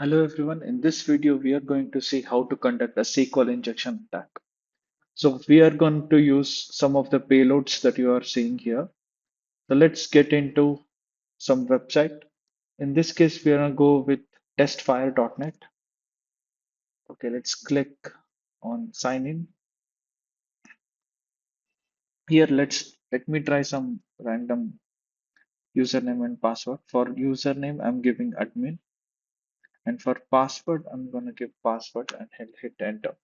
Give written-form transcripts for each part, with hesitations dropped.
Hello everyone, in this video we are going to see how to conduct a SQL injection attack. So we are going to use some of the payloads that you are seeing here. So let's get into some website. In this case we are going to go with testfire.net. Okay, let's click on sign in. Here let me try some random username and password. For username I'm giving admin, and for password I'm going to give password and hit enter.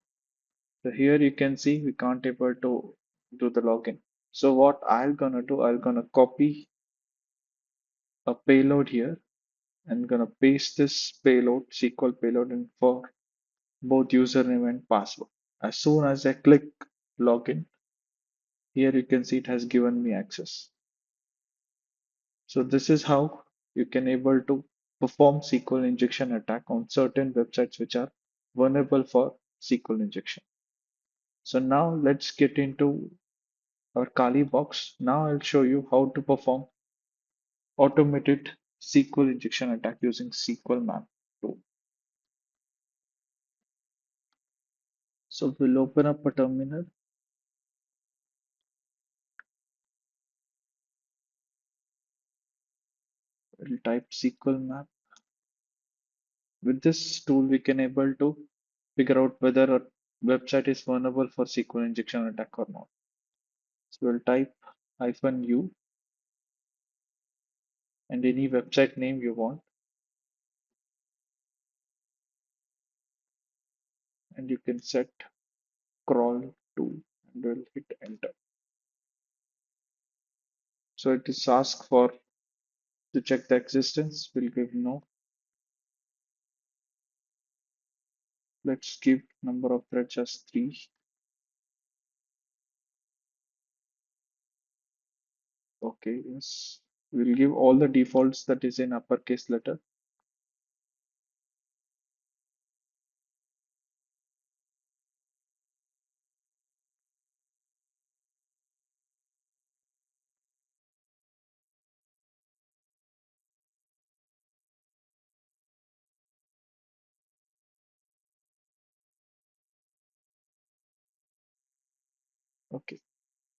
So here you can see we can't able to do the login. So what I'm gonna do, I'm gonna copy a payload here and gonna paste this payload, SQL payload, in for both username and password. As soon as I click login, here you can see it has given me access. So this is how you can able to perform SQL injection attack on certain websites which are vulnerable for SQL injection. So now let's get into our Kali box. Now I'll show you how to perform automated SQL injection attack using SQLMap tool. So we'll open up a terminal. We'll type SQLMap. With this tool, we can able to figure out whether a website is vulnerable for SQL injection attack or not. So we'll type -u and any website name you want, and you can set crawl to and we'll hit enter. So it is asked for to check the existence. We'll give no. Let's give number of threads as 3. Okay, yes. We'll give all the defaults that is in uppercase letter. Okay.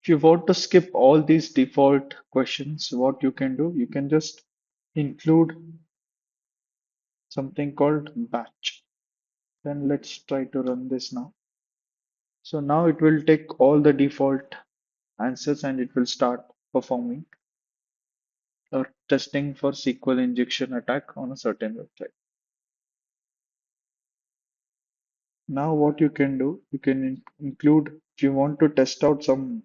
If you want to skip all these default questions, what you can do, you can just include something called batch. Then let's try to run this now. So now it will take all the default answers and it will start performing or testing for SQL injection attack on a certain website. Now what you can do, you can include, if you want to test out some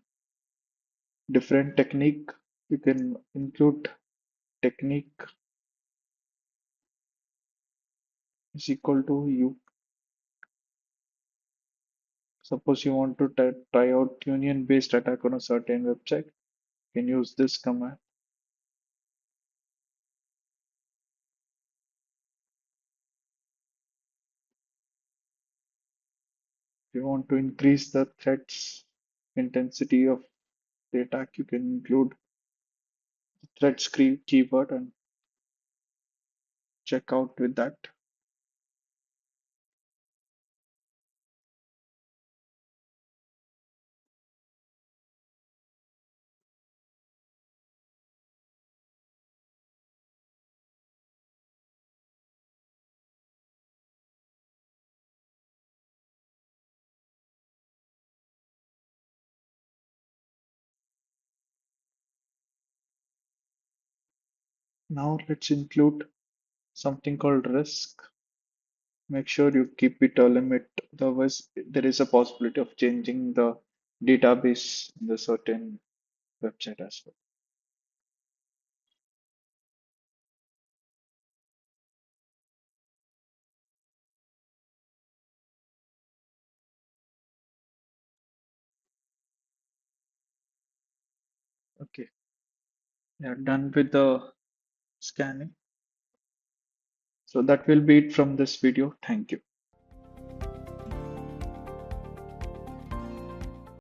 different technique, you can include technique is equal to u. Suppose you want to try out union based attack on a certain website, you can use this command. If you want to increase the threats intensity of the attack, you can include the threat script keyword and check out with that. Now let's include something called risk. Make sure you keep it a limit, otherwise there is a possibility of changing the database in the certain website as well. Okay, we are done with the scanning. So that will be it from this video. Thank you.